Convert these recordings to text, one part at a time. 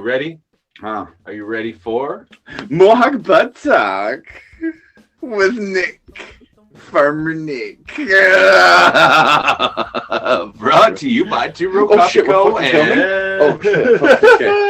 you ready? Huh. Are you ready for Mohawk Butt Talk with Nick. Farmer Nick. brought to you by Two Row Oh, shit, we're Copico fucking filming? and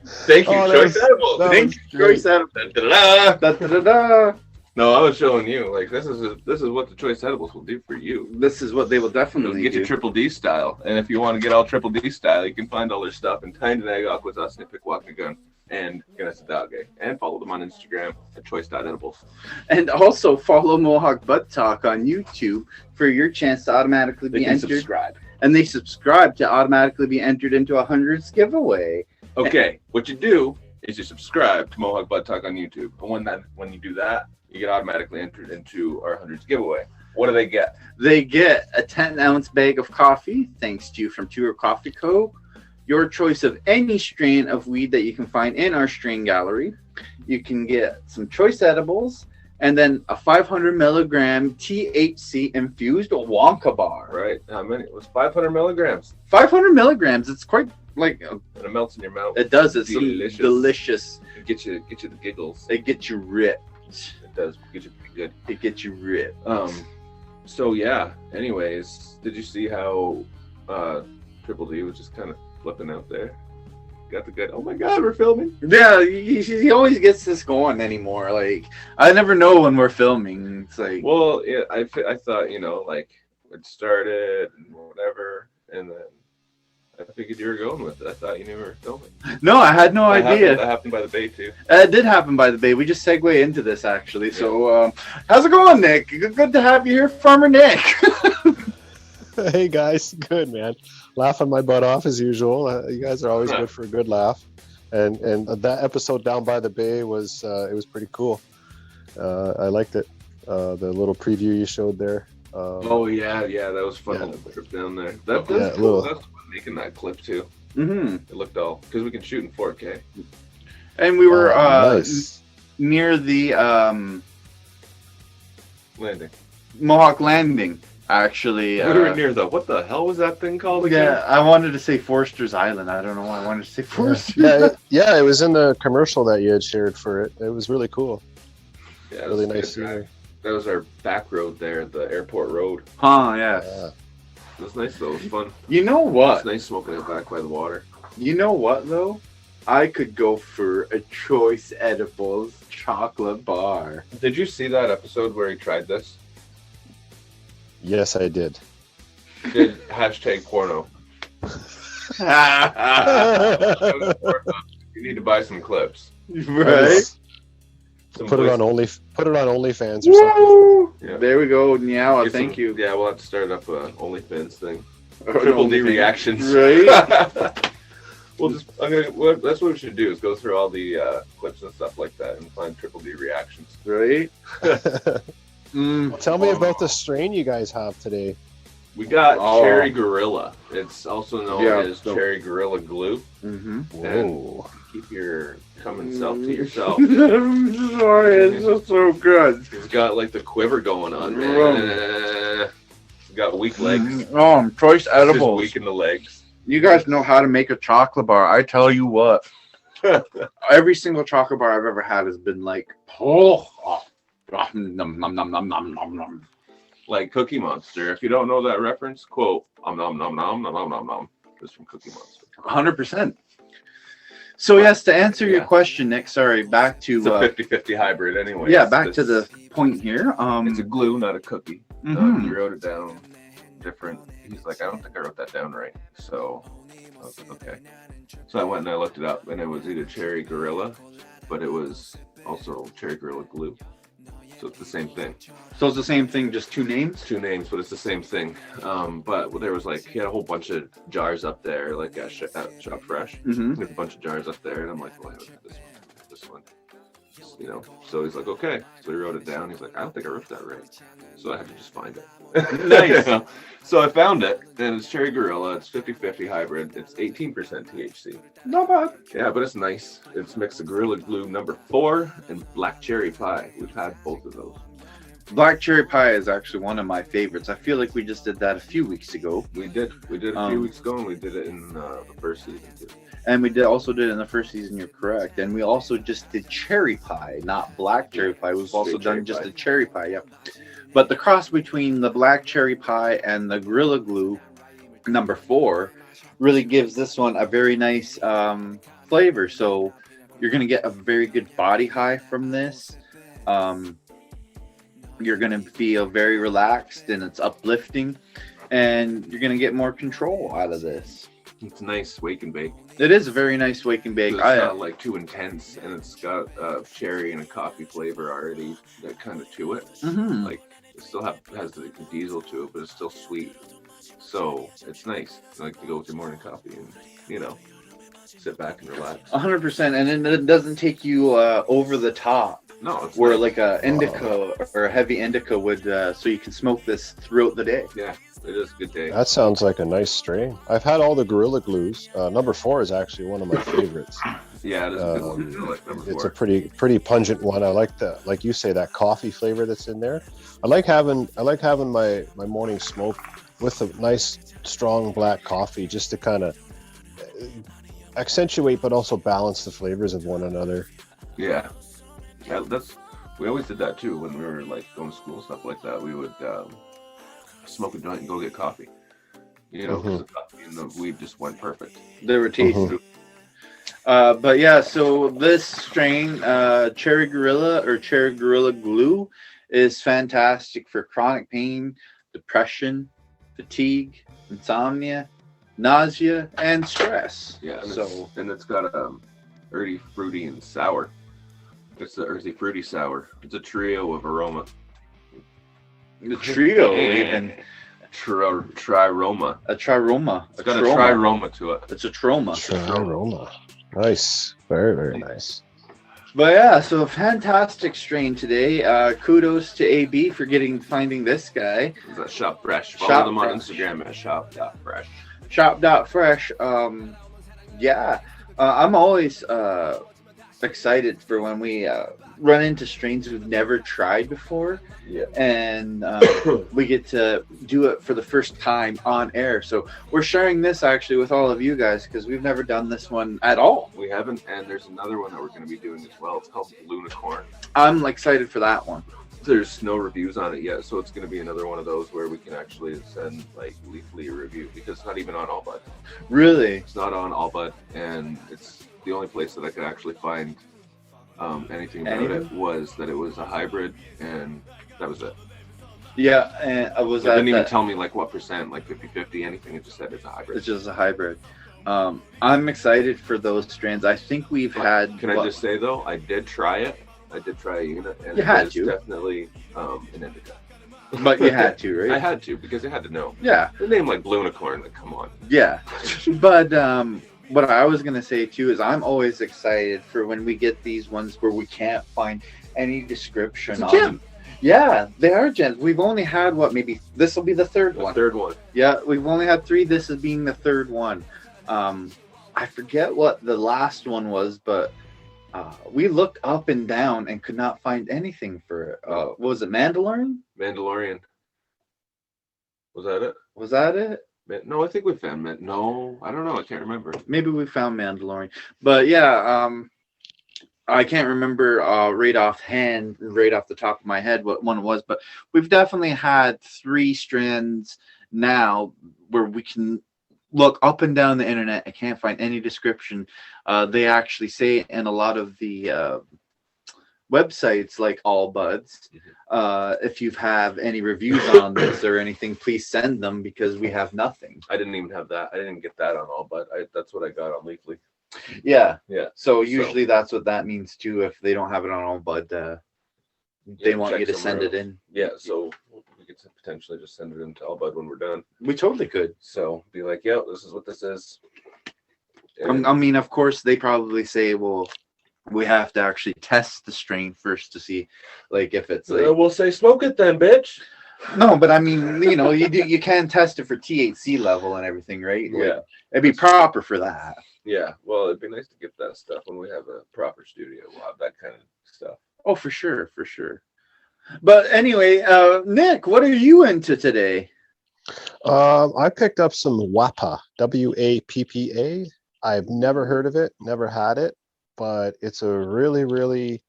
thank you, Choice Edibles. Thank you, Choice Edibles. Da-da-da. Da-da-da-da. No, I was showing you like this is what the Choice Edibles will do for you. This is what they will It'll definitely get do. you Triple D style, and if you want to get all Triple D style, you can find all their stuff in Tyndall, Aquas, Pikwakagun, and Ganassadage, and follow them on Instagram at choice.edibles. And also follow Mohawk Butt Talk on YouTube for your chance to automatically They be can entered. subscribe. And they subscribe to automatically be entered into a 100s giveaway. Okay, what you do is you subscribe to Mohawk Butt Talk on YouTube, and when you do that, you get automatically entered into our 100s giveaway. What do they get? They get a 10-ounce bag of coffee, thanks to you from Two Row Coffee Co. Your choice of any strain of weed that you can find in our strain gallery. You can get some choice edibles, and then a 500 milligram THC infused Wonka bar. Right? How many? It was 500 milligrams, 500 milligrams. It's quite like and it melts in your mouth. it does. It's Delicious. delicious. It get you the giggles. It gets you ripped. It does get you pretty good. It gets you ripped. So yeah. Anyways, did you see how Triple D was just kind of flipping out there? Got the good. Oh my God, we're filming. Yeah, he always gets this going anymore. Like I never know when we're filming. It's like Well, yeah, I thought like it started and whatever, and then I figured you were going with it. I thought you knew we were filming. no, I had no idea. That happened by the bay too. It did happen by the bay. We just segue into this actually. So, how's it going, Nick? Good to have you here, Farmer Nick. Hey guys, good man. Laughing my butt off as usual. You guys are always good for a good laugh, and that episode down by the bay was it was pretty cool. I liked it. The little preview you showed there. Oh yeah, that was fun. Yeah. Little trip down there. That's Yeah, cool. little- That's fun making that clip too. Mm-hmm. It looked all because we can shoot in 4K. And we were Nice. near the Landing. Mohawk Landing. Actually, We were near the what the hell was that thing called again? yeah, I wanted to say Forster's Island. I don't know why I wanted to say Forster's. Yeah, it was in the commercial that you had shared for it. It was really cool. Yeah, it Really was nice good drive. scenery. That was our back road there, the airport road. Huh? Yeah. Yeah. It was nice though. It was fun. You know It's what? nice smoking it back by the water. You know what though? I could go for a Choice Edibles chocolate bar. Did you see that episode where he tried this? Yes, I did. Did hashtag porno. You need to buy some clips. Right? Some Put it on clips. OnlyFans or something. Woo! Yeah. There we go. Yeah, Get thank some- you. Yeah, we'll have to start up a OnlyFans thing. Or Triple D OnlyFans. reactions. Right? That's what we should do is go through all the clips and stuff like that and find Triple D reactions. Right? Tell me about the strain you guys have today. We got Oh. Cherry Gorilla. It's also known Yeah, as so- Cherry Gorilla Glue. Mm-hmm. Whoa. Keep your coming self to yourself. I'm sorry, it's just so good. He's got like the quiver going on, man. He's got weak legs. Choice Just Edibles. weak in the legs. You guys know how to make a chocolate bar. I tell you what. Every single chocolate bar I've ever had has been like, nom, nom, nom, nom, nom, nom, nom. Like Cookie Monster. If you don't know that reference, quote, nom nom nom nom nom nom nom nom. This from Cookie Monster. 100%. So yes, to answer your Yeah. question, Nick, sorry, back to It's a 50-50 hybrid anyway. yeah, back to the point here. It's a glue, not a cookie. Mhm. He wrote it down different. He's like, I don't think I wrote that down right. So I was like, okay. So I went and I looked it up, and it was either Cherry Gorilla, but it was also Cherry Gorilla Glue. So it's the same thing. So it's the same thing, just two names. Two names, but it's the same thing. But there was like, he had a whole bunch of jars up there, like at Shop Fresh. Mm-hmm. There's a bunch of jars up there, and I'm like, well, I don't this one. You know, so he's like, okay. So he wrote it down. He's like, I don't think I wrote that right. So I had to just find it. Nice. You know? So I found it, and it's Cherry Gorilla. It's 50-50 hybrid. It's 18% THC. Not bad. Yeah, but it's nice. It's mixed of Gorilla Glue number 4 and Black Cherry Pie. We've had both of those. Black cherry pie is actually one of my favorites. I feel like we just did that a few weeks ago, We did a few weeks ago, and we did it in the first season too. and we also did it in the first season. You're correct, and we also just did cherry pie, not black cherry pie. We've also Straight done cherry just pie. a cherry pie. Yep. But the cross between the black cherry pie and the Gorilla Glue number 4 really gives this one a very nice flavor. So you're gonna get a very good body high from this. You're gonna feel very relaxed and it's uplifting, and you're gonna get more control out of this. It's nice wake and bake. It is a very nice wake and bake. It's not like too intense, and it's got cherry and a coffee flavor already that kind of to it. Mhm. Like it still has the diesel to it, but it's still sweet. So it's nice. Like to go with your morning coffee and sit back and relax. 100%, and then it doesn't take you over the top No, it's where nice. like a indica or a heavy indica would, so you can smoke this throughout the day. Yeah, it is a good day. That sounds like a nice strain. I've had all the Gorilla Glues. Number 4 is actually one of my favorites. Yeah, it is a good one. I like number It's 4. a pretty pungent one. I like like you say, that coffee flavor that's in there. I like having my morning smoke with a nice strong black coffee, just to kind of accentuate but also balance the flavors of one another. Yeah, we always did that too when we were like going to school, stuff like that. We would smoke a joint and go get coffee. 'Cause the coffee and the weed just went perfect. They were tasty. Mhm. But yeah, so this strain, Cherry Gorilla or Cherry Gorilla Glue, is fantastic for chronic pain, depression, fatigue, insomnia, nausea, and stress. Yeah, and So it's got earthy, fruity, and sour. It's the earthy, fruity, sour. It's a trio of aroma. the trio, even Triroma. a triroma. It's got a triroma to it. It's a troma. Aroma. Nice. Very, very nice. But yeah, so a fantastic strain today. Kudos to AB for finding this guy. It's a Shop Fresh. Follow Shop them on Fresh. Instagram at shop.fresh. Shop.fresh. Yeah, I'm always excited for when we run into strains we've never tried before, Yeah. and we get to do it for the first time on air. So we're sharing this actually with all of you guys because we've never done this one at all. We haven't, and there's another one that we're going to be doing as well. It's called Lunicorn. I'm excited for that one. There's no reviews on it yet, so it's going to be another one of those where we can actually send like Leafly a review because it's not even on Allbud. Really? It's not on Allbud, and it's the only place that I could actually find anything about it was that it was a hybrid, and that was it. Yeah, and I was It at didn't even that. tell me like what percent, like 50-50, anything. It just said it's a hybrid. It's just a hybrid. I'm excited for those strains. I think we've had. Can I just say though, I did try it. I did try a unit, and You it had was to. definitely an indica. But you had to, right? I had to because I had to know. Yeah, The name like Lunicorn, like come on. yeah. But what I was gonna say too is I'm always excited for when we get these ones where we can't find any description It's a on gem. them. Yeah, they are gems. We've only had maybe this will be the third The one. third one. Yeah, we've only had 3. This is being the third one. I forget what the last one was, but we looked up and down and could not find anything for it. What was it, Mandalorian? Mandalorian. Was that it? Was that it? No, I think we found No, I don't know. I can't remember. Maybe we found Mandalorian. But yeah, I can't remember right off the top of my head what one it was, but we've definitely had 3 strands now where we can look up and down the internet. I can't find any description. They actually say in a lot of the websites like Allbuds, if you have any reviews on this or anything, please send them because we have nothing. I didn't even have that. I didn't get that on all, but that's what I got on Leafly. Yeah. Yeah. So usually that's what that means too. If they don't have it on Allbud, they Yeah, want check you to somewhere send it else. in. Yeah, so we could potentially just send it into Allbud when we're done. We totally could. So be like, yeah, this is what this is. I mean, of course, they probably say, well, we have to actually test the strain first to see, like, if it's like. We'll say, smoke it then, bitch. No, but I mean, you can test it for THC level and everything, right? Like, Yeah. it'd be proper for that. Yeah, well, it'd be nice to get that stuff when we have a proper studio. We'll have that kind of stuff. Oh, for sure, for sure. But anyway, Nick, what are you into today? I picked up some WAPA, WAPPA. I've never heard of it, never had it, but it's a really, really,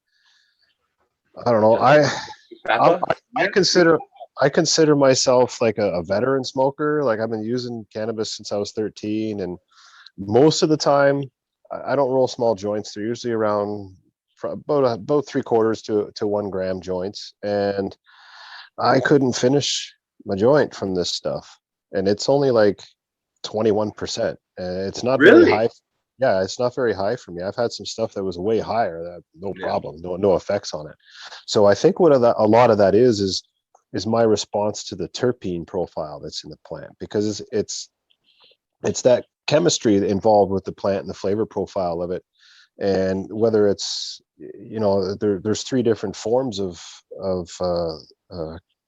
I don't know. Papa? I consider myself like a veteran smoker. Like I've been using cannabis since I was 13, and most of the time I don't roll small joints. They're usually around about 3/4 to 1 gram joints, and I couldn't finish my joint from this stuff, and it's only like 21%. It's not very Really? high. Yeah, it's not very high for me. I've had some stuff that was way higher. That no Yeah. problem, no effects on it. So I think what a lot of that is my response to the terpene profile that's in the plant, because it's that chemistry involved with the plant and the flavor profile of it, and whether it's there's 3 different forms of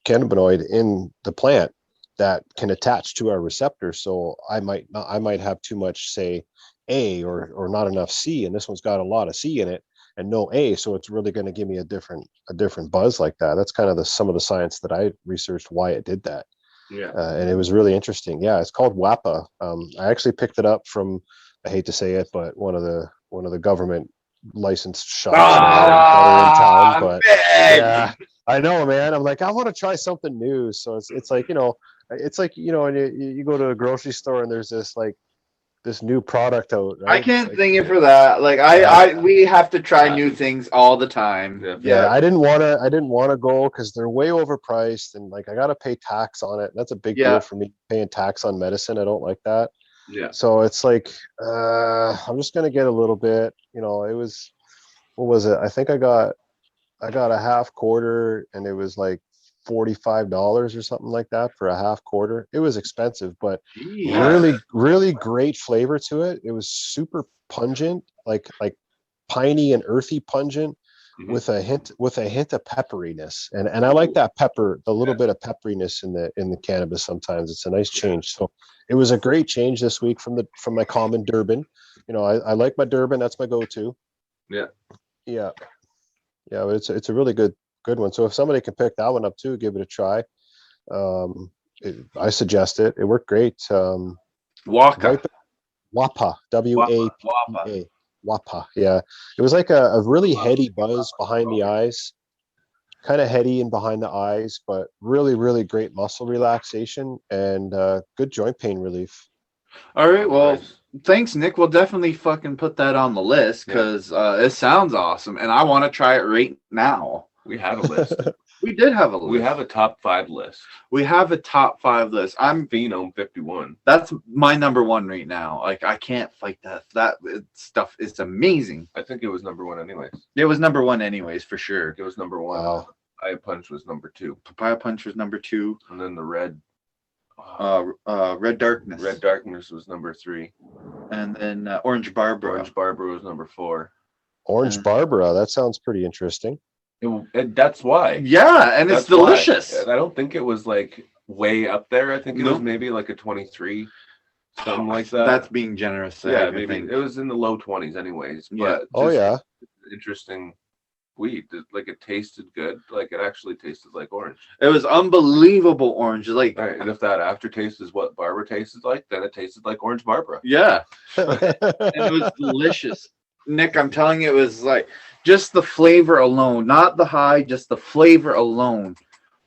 cannabinoid in the plant that can attach to our receptor. So I might have too much, say, A or not enough C, and this one's got a lot of C in it and no A, so it's really going to give me a different buzz like that. That's kind of some of the science that I researched why it did that. Yeah. And it was really interesting. Yeah, it's called WAPA. I actually picked it up from, I hate to say it, but one of the government licensed shops that are in town. But man. yeah, I know, man. I'm like, I want to try something new. So it's like, and you go to a grocery store and there's this new product out, right? I can't Like, thank you for that. Like we have to try new things all the time. Yeah. yeah, I didn't want to go because they're way overpriced, and like I got to pay tax on it. That's a big Yeah. deal for me, paying tax on medicine. I don't like that. Yeah. So it's like, I'm just gonna get a little bit. It was, what was it? I think I got a half quarter, and it was like $45 or something like that for a half quarter. It was expensive, but Yeah. really, really great flavor to it. It was super pungent, like piney and earthy pungent, Mhm. with a hint of pepperiness, and I like that pepper, the little bit of pepperiness in the cannabis. Sometimes it's a nice change. So it was a great change this week from my common Durban. I like my Durban. That's my go-to. Yeah. Yeah, but it's a really good one. So if somebody can pick that one up too, give it a try. I suggest it. It worked great. Waka. WAPA, WAPA. WAPA. Yeah, it was like a really heady buzz behind the eyes, kind of heady and behind the eyes, but really, really great muscle relaxation and good joint pain relief. All right. Well, Nice. thanks, Nick. We'll definitely fucking put that on the list because it sounds awesome, and I want to try it right now. We have a list. We did have a list. We have a top 5 list. We have a top 5 list. Phenome 51. That's my number 1 right now. Like I can't fight that. That stuff is amazing. I think it was number 1 anyways. It was number 1 anyways, for sure. It was number 1. Wow. Papaya Punch was number 2. Papaya Punch was number 2. And then the Red Red Darkness. Red Darkness was number 3. And then Orange Barbara. Orange Barbara was number 4. Orange Barbara. That sounds pretty interesting. That's why. Yeah, and it's delicious. I don't think it was like way up there. I think it No. was maybe like a 23, something like that. That's being generous. Yeah, maybe it was in the low 20s anyways. Yeah. But Oh yeah. interesting weed. Like it tasted good. Like it actually tasted like orange. It was unbelievable orange. Like, Right. And if that aftertaste is what Barbara tasted like, then it tasted like Orange Barbara. yeah, and it was delicious. Nick, I'm telling you, it was like just the flavor alone, not the high, just the flavor alone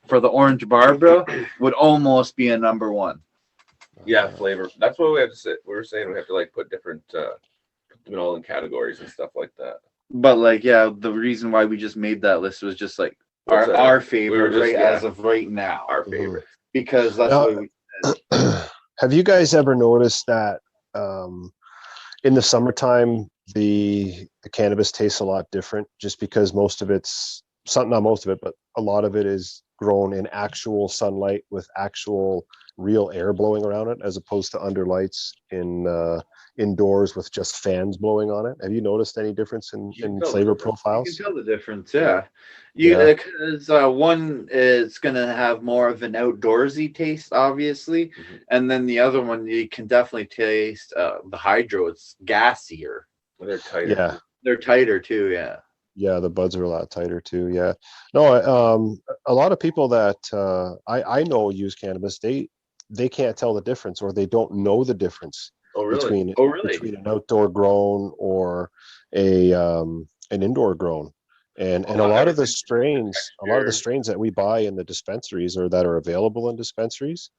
for the Orange Barbara would almost be a number 1. Yeah, flavor. That's what we have to say. We were saying we have to like put different, put them all in categories and stuff like that. But like, yeah, the reason why we just made that list was just like What's that? our favorite just- right yeah. as of right now, Our favorite. because that's Now- what we said. Have you guys ever noticed that in the summertime the cannabis tastes a lot different, just because most of it's not most of it, but a lot of it is grown in actual sunlight with actual real air blowing around it, as opposed to under lights indoors with just fans blowing on it? Have you noticed any difference in You can tell flavor the difference. profiles? You can tell the difference, yeah. Because one is gonna have more of an outdoorsy taste, obviously, Mhm. and then the other one you can definitely taste the hydro. It's gassier. They're tighter. Yeah. They're tighter too, yeah. Yeah, the buds are a lot tighter too. Yeah. No, a lot of people that I know use cannabis, they can't tell the difference, or they don't know the difference Oh, really? between Oh, really? between an outdoor grown or an indoor grown. And Oh, a I've lot never of the seen strains, a lot of the texture. strains that we buy in the dispensaries or that are available in dispensaries,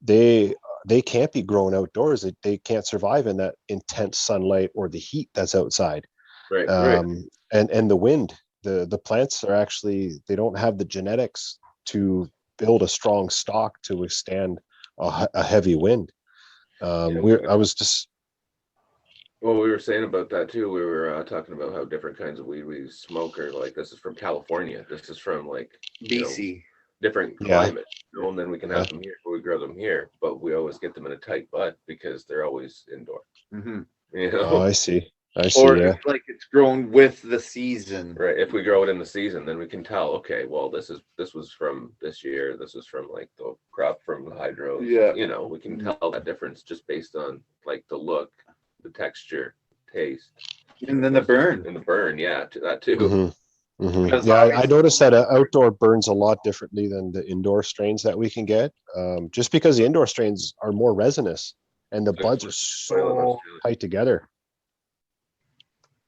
they they can't be grown outdoors. They can't survive in that intense sunlight or the heat that's outside. Right. Right. And the wind, the plants are actually, they don't have the genetics to build a strong stalk to withstand a heavy wind. Yeah. I was just Well, we were saying about that too. We were talking about how different kinds of weed we smoke are like. This is from California. This is from like BC. different Yeah. climate. And then we can have them here. We grow them here, but we always get them in a tight bud because they're always indoor. Hmm. Oh, I see. Or Yeah. if, like, it's grown with the season. Right. If we grow it in the season, then we can tell. Okay, well, this was from this year. This is from like the crop from the hydros. Yeah. We can tell that difference just based on like the look, the texture, taste, And then the burn. and the burn. Yeah, that too. Because Yeah, I obviously- noticed that outdoor burns a lot differently than the indoor strains that we can get, just because the indoor strains are more resinous and the buds are so tight together.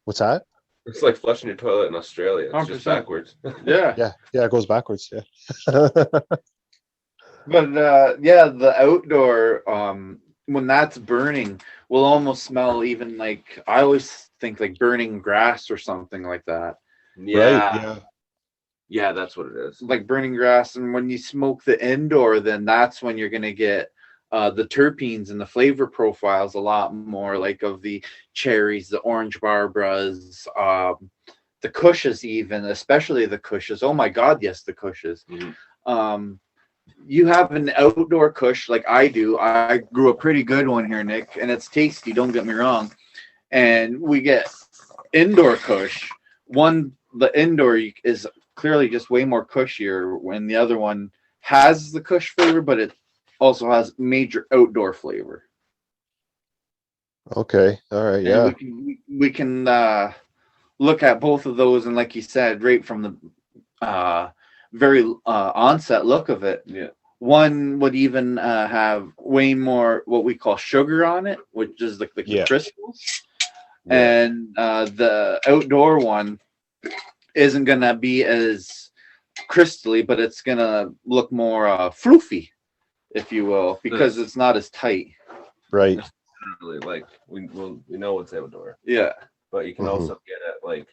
What's that? It's like flushing your toilet in Australia. It's just 100%. backwards. Yeah. Yeah, it goes backwards. Yeah. But yeah, the outdoor, when that's burning, will almost smell even like, I always think like burning grass or something like that. Yeah. Yeah, that's what it is. Like burning grass. And when you smoke the indoor, then that's when you're gonna get the terpenes and the flavor profiles a lot more, like of the cherries, the orange Barbaras, the Kushes, even, especially the Kushes. Oh my God, yes, the Kushes. Mhm. You have an outdoor Kush like I do. I grew a pretty good one here, Nick, and it's tasty, don't get me wrong. And we get indoor Kush. The indoor is clearly just way more cushier, when the other one has the Kush flavor, but it also has major outdoor flavor. Okay. All right. And Yeah. we can look at both of those, and like you said, right from the very onset look of it, Yeah. one would even have way more what we call sugar on it, which is like the Yeah. crystals. Yeah. And the outdoor one isn't gonna be as crystally, but it's gonna look more floofy, if you will, because it's not as tight. Right. Really, like we know it's outdoor, Yeah. but you can Mhm. also get it like,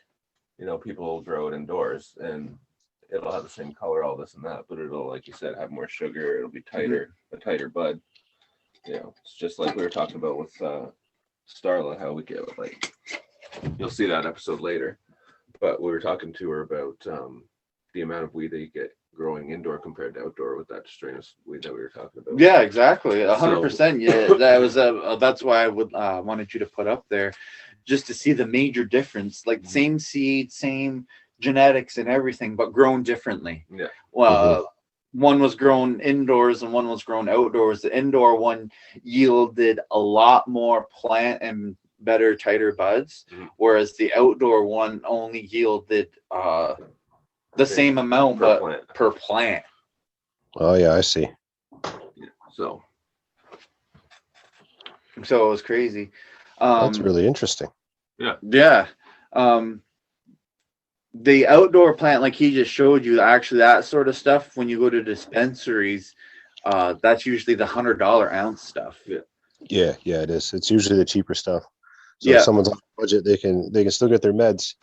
people grow it indoors and it'll have the same color, all this and that, but it'll, like you said, have more sugar. It'll be tighter, a tighter bud. It's just like we were talking about with Starla, how we get like, you'll see that episode later, but we were talking to her about the amount of weed that you get growing indoor compared to outdoor with that strain of weed that we were talking about. Yeah, exactly. 100%. Yeah, that was that's why I would wanted you to put up there, just to see the major difference. Like same seed, same genetics and everything, but grown differently. Yeah. Well, one was grown indoors and one was grown outdoors. The indoor one yielded a lot more plant and better, tighter buds, whereas the outdoor one only yielded the same amount, but per plant. Oh yeah, I see. So it was crazy. That's really interesting. Yeah. The outdoor plant, like he just showed you, actually that sort of stuff, when you go to dispensaries, that's usually the $100 ounce stuff. Yeah, it is. It's usually the cheaper stuff. So Yeah. if someone's on a budget, they can still get their meds.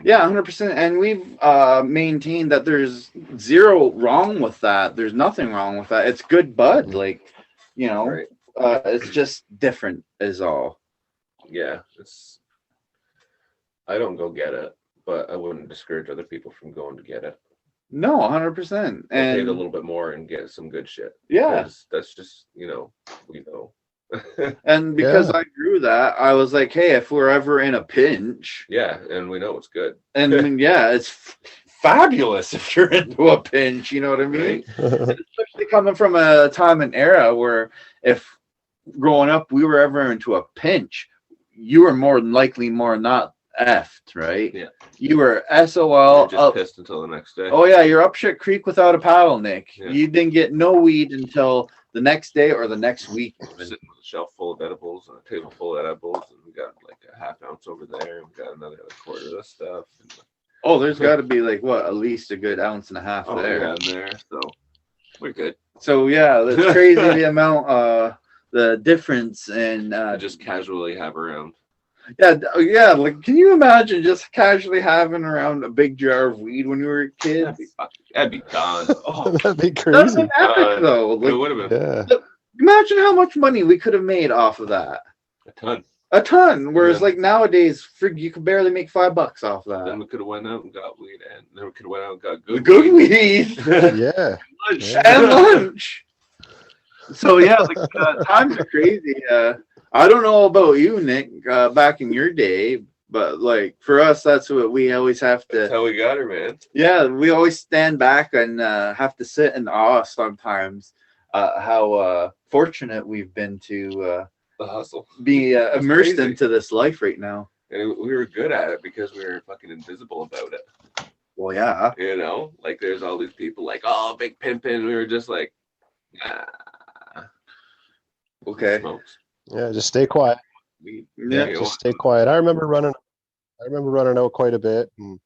Yeah, 100%. And we've maintained that there's zero wrong with that. There's nothing wrong with that. It's good bud. Like, right. It's just different is all. Yeah, I don't go get it, but I wouldn't discourage other people from going to get it. No, 100%. Pay a And little bit more and get some good shit. yeah, Because that's just, we know. and because I grew that, I was like, hey, if we're ever in a pinch, Yeah, and we know it's good. and then, yeah, it's fabulous if you're into a pinch, you know what I mean? Especially coming from a time and era where if growing up we were ever into a pinch, you were more than likely more not effed, right? Yeah. You were You're SOL just up. pissed until the next day. Oh yeah, you're up shit creek without a paddle, Nick. Yeah. You didn't get no weed until the next day or the next week. We're sitting with a shelf full of edibles and a table full of edibles, and we got like a half ounce over there, and we got another quarter of this stuff. And, Oh, there's got to be like what, at least a good ounce and a half oh, there. yeah, in there. So we're good. So yeah, that's crazy the amount, the difference in I just casually have around. yeah. Like, can you imagine just casually having around a big jar of weed when you were a kid? That'd be done. Oh, That'd be that's crazy. an epic though. It Like, would have been Yeah. imagine how much money we could have made off of that. a ton. A ton. Whereas Yeah. like nowadays, you could barely make $5 off Then that. we could have went out and got weed, and then we could have went out and got The good good weed. weed Yeah. Lunch. Yeah. and lunch. So yeah, like, times are crazy. I don't know about you, Nick, back in your day, but like for us, that's what we always have That's to. how we got her, man. Yeah, we always stand back and have to sit in awe sometimes. How fortunate we've been to The hustle. be That's immersed crazy. into this life right now. And we were good at it because we were fucking invisible about it. Well, yeah. You know, like there's all these people like, oh, big pimpin'. We were just like, nah. Okay. Smokes. Yeah. Just stay quiet. Weed. Yeah, you Just stay quiet. I remember running out quite a bit, and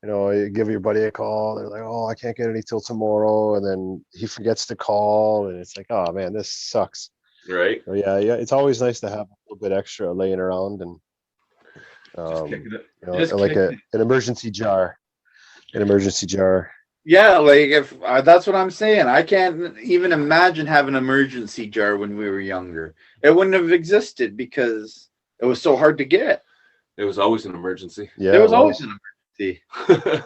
you give your buddy a call. They're like, "Oh, I can't get any till tomorrow," and then he forgets to call, and it's like, "Oh man, this sucks." Right? So, yeah. It's always nice to have a little bit extra laying around, and Just kicking it. Just like kick an emergency jar. An emergency jar. Yeah, like if that's what I'm saying. I can't even imagine having an emergency jar when we were younger. It wouldn't have existed because it was so hard to get. It was always an emergency. Yeah, There was it always an emergency. It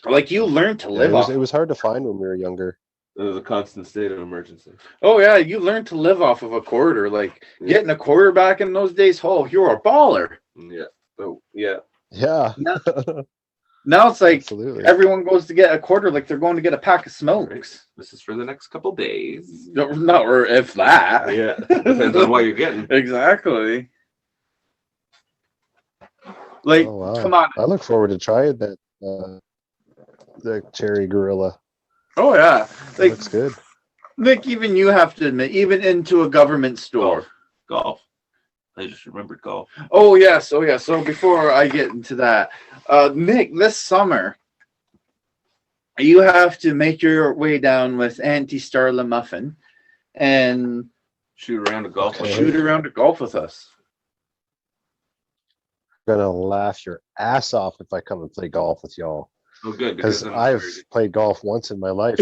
Like you learned to Yeah, live off. it was hard to find when we were younger. was a constant state of emergency. Oh yeah, you learned to live off of a quarter. Like Yeah. getting a quarter back in those days. Oh, you were a baller. Yeah. Oh, yeah. Yeah, Now it's like absolutely. everyone goes to get a quarter like they're going to get a pack of smokes. This is for the next couple days. No, or if that. Yeah. Depends on what you're getting. Exactly. Like, Oh, wow. come on. I look forward to trying that. The cherry gorilla. Oh yeah. That Like looks good. Nick, even you have to admit, even into a government store. Golf. I just remembered golf. Oh yes, oh yeah. So before I get into that, Nick, this summer you have to make your way down with Auntie Starla Muffin and Shoot around a golf. Okay. shoot around to golf with us. Gonna laugh your ass off if I come and play golf with y'all. Oh, good. Because then I've it's played golf once in my life.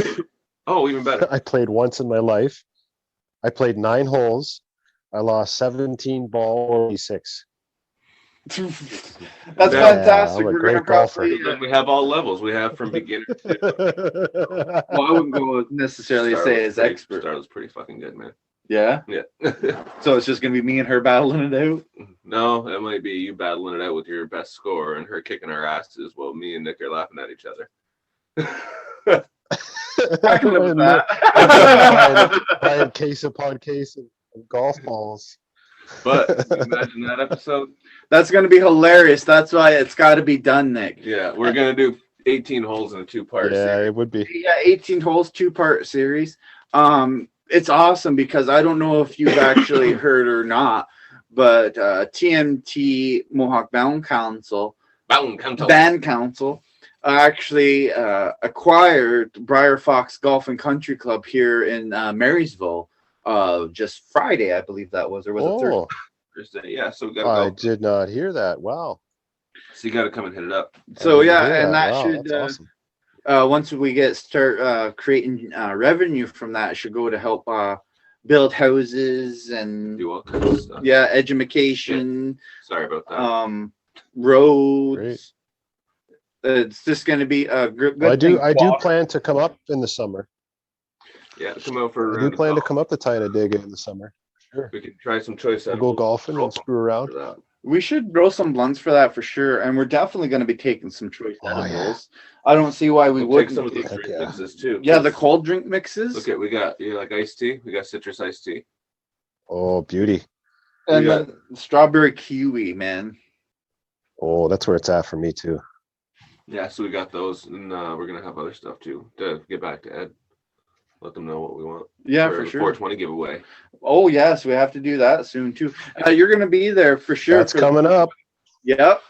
oh, even better. I played once in my life. I played 9 holes. I lost 17 ball 6. That's Yeah, fantastic. I'm a We're great gonna probably, golfer. Then we have all levels. We have from beginner to well, I wouldn't go necessarily say as expert. Starla's pretty fucking good, man. Yeah. Yeah. So it's just gonna be me and her battling it out. No, it might be you battling it out with your best score and her kicking our asses while me and Nick are laughing at each other. I can live with And that. buying case upon case of golf balls. But imagine that episode. That's gonna be hilarious. That's why it's got to be done, Nick. Yeah, we're gonna do 18 holes in a 2-part Yeah, series. it would be. Yeah, 18 holes, 2-part series. It's awesome because I don't know if you've actually heard or not, but TMT Mohawk Band Council actually acquired Briar Fox Golf and Country Club here in Marysville just Friday, I believe that was, or was it Thursday? Oh, Thursday. Yeah, so we gotta I go. did not hear that. Wow. So you gotta come and hit it up. So I didn't yeah, hear and that Wow, should that's awesome. once we start creating revenue from that, it should go to help build houses and Do all kinds of stuff. yeah, education, Sorry about that. roads. Great. It's just going to be a good. Well, I do thing. plan to come up in the summer. Yeah, come out for a I round do of plan to golf. come up to Tynadega in the summer. Sure. We can try some choice We'll edibles go golfing and screw around. for that. We should grow some blunts for that for sure, and we're definitely going to be taking some choice Oh, yeah. edibles. I don't see why we We'll take wouldn't. some of those Heck drink yeah. mixes too. Yeah, the cold drink mixes, Okay, we got you like iced tea. We got citrus iced tea. Oh, beauty. and we then strawberry kiwi, man. Oh, that's where it's at for me too. Yeah, so we got those, and we're gonna have other stuff too to get back to Ed. Let them know what we want. Yeah, for for the sure. 420 giveaway. Oh yes, we have to do that soon too. You're gonna be there for sure. That's coming up. Yep.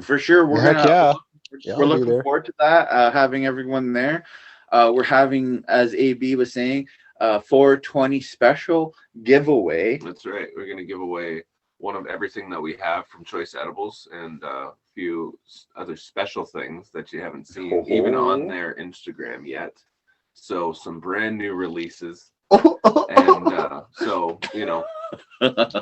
For sure. We're Heck gonna. yeah. Yeah, We're I'll be looking there. forward to that. Having everyone there. We're having, as AB was saying, 420 special giveaway. That's right. We're gonna give away one of everything that we have from Choice Edibles and a few other special things that you haven't seen even on their Instagram yet. So some brand new releases. And so,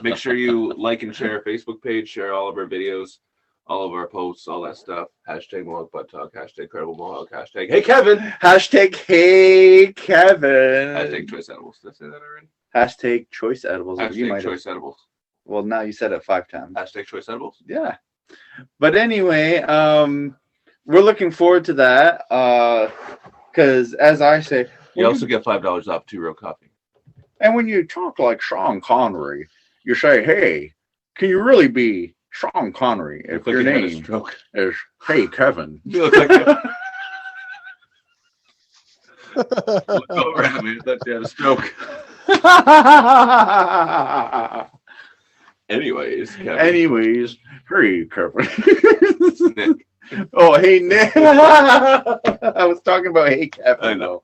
make sure you like and share our Facebook page, share all of our videos, all of our posts, all that stuff. Hashtag Mohawk Butt Talk, hashtag Credible Mohawk, hashtag Hey Kevin, Hashtag Hey Kevin. hashtag Choice Edibles. Did I say that already? Hashtag Choice Edibles. You Hashtag might have. Choice Edibles. Well, now you said it 5 times. Hashtag Choice Edibles. Yeah. But anyway, we're looking forward to that. Because as I say, You also get $5 off 2 Row Coffee. and when you talk like Sean Connery, you say, "Hey, can you really be Sean Connery if your You had a name stroke. is Hey Kevin?" You look like you look over at me. I thought you had a stroke. Anyways, Kevin. Anyways, hey Kevin. Nick. Oh, hey Nick. I was talking about Hey Kevin. I know.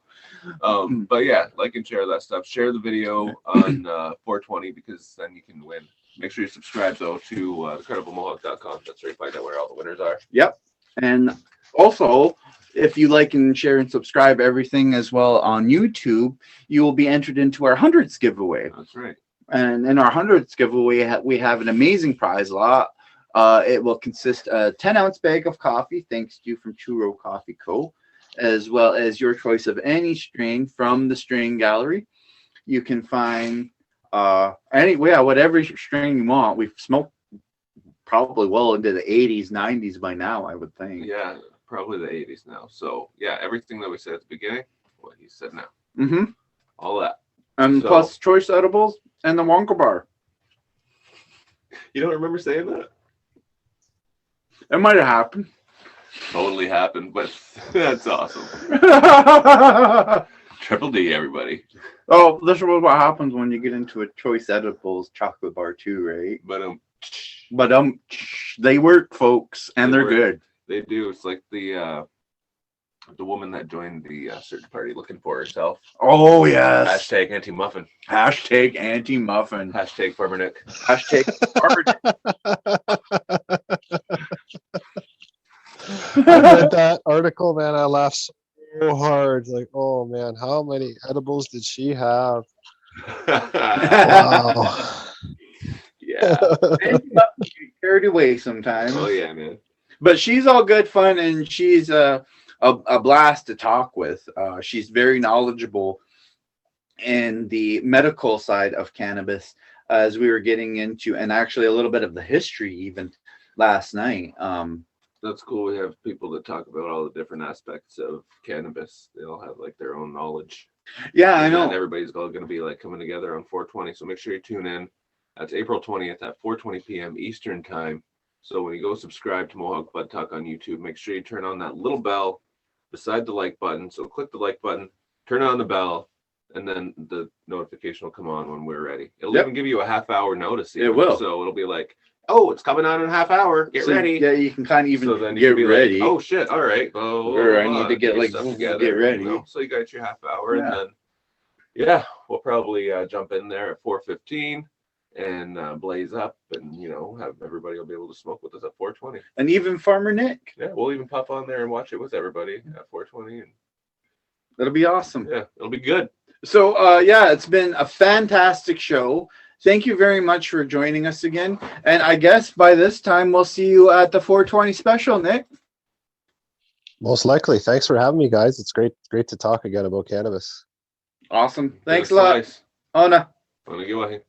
But yeah, like and share that stuff. Share the video on 420 because then you can win. Make sure you subscribe though to thecrediblemohawk.com. That's where you find out where all the winners are. Yep. And also, if you like and share and subscribe everything as well on YouTube, you will be entered into our 100th giveaway. That's right. And in our 100th giveaway, we have an amazing prize lot. It will consist of a 10-ounce bag of coffee, thanks to you from Two Row Coffee Co., as well as your choice of any strain from the strain gallery. You can find whatever strain you want. We've smoked probably well into the 80s, 90s by now, I would think. Yeah, probably the 80s now. So yeah, everything that we said at the beginning, what he said now. Mm-hmm. All that. And So- plus choice edibles and the Wonka bar. You don't remember saying that? It might have happened. Totally happened, but that's awesome. Triple D, everybody. Oh, this is what happens when you get into a choice edibles chocolate bar too, right? But But they work, folks, and They they're work. good. they do. It's like the woman that joined the search party looking for herself. Oh yes. Hashtag anti-muffin. Hashtag anti-muffin. Hashtag Farmer Nick. Hashtag I read that article, man. I laughed so hard. Like, oh man, how many edibles did she have? Wow. Yeah. carried away sometimes. Oh yeah, man. But she's all good fun, and she's a blast to talk with. She's very knowledgeable in the medical side of cannabis, as we were getting into, and actually a little bit of the history even last night. That's cool. We have people that talk about all the different aspects of cannabis. They all have like their own knowledge. Yeah, I And know. everybody's all going to be like coming together on 420. So make sure you tune in. That's April 20th at 4:20 p.m. Eastern time. So when you go subscribe to Mohawk Butt Talk on YouTube, make sure you turn on that little bell beside the like button. So click the like button, turn on the bell, and then the notification will come on when we're ready. It'll Yep. even give you a half-hour notice. It will. So it'll be like, oh, it's coming on in a half hour. Get So, ready. Yeah, you can kind of even So then you get can be ready. like, oh shit, all right. Or I need to get, like, get ready. So you got your half hour, Yeah. and then yeah, we'll probably jump in there at 4:15 and blaze up, and have everybody will be able to smoke with us at 4:20. And even Farmer Nick. Yeah, we'll even pop on there and watch it with everybody at 4:20, and That'll be awesome. yeah, it'll be good. So, yeah, it's been a fantastic show. Thank you very much for joining us again. And I guess by this time, we'll see you at the 420 special, Nick. Most likely. Thanks for having me, guys. It's great to talk again about cannabis. Awesome. Thanks a lot. Slice. Ona. Wanna go ahead.